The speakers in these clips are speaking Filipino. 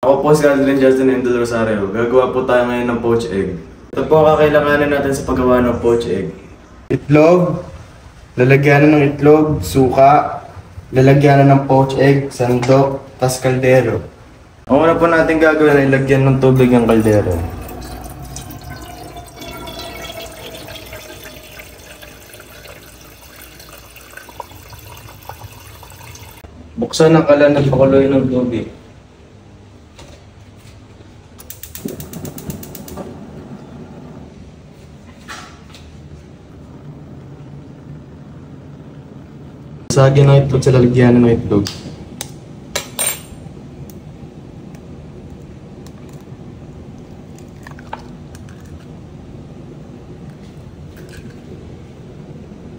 Ako po si Aldrin Justin Endo Rosario. Gagawa po tayo ngayon ng poached egg. Ito po ang kakailanganin natin sa paggawa ng poached egg. Itlog, lalagyanan ng itlog, suka, lalagyanan ng poached egg, sandok, tas kaldero. Ang una po natin gagawin ay lagyan ng tubig ang kaldero. Buksan ang kalan at pakuloy ng tubig. Basagin ng itlog sa lalagyanan ng itlog.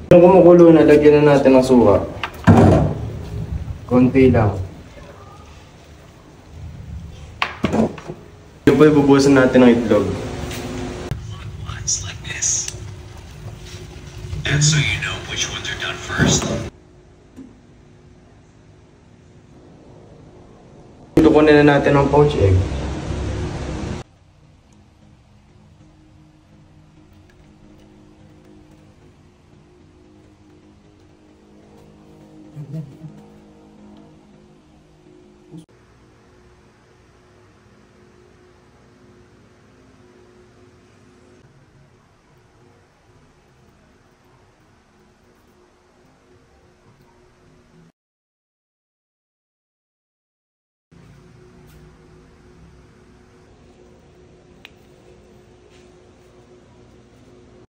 Kung kumukulo na, lagyan na natin ng suka. Konti lang. Ito po ibubusan natin ng itlog. Like this. And so you know which ones are done first. Kunin na natin ang poached egg.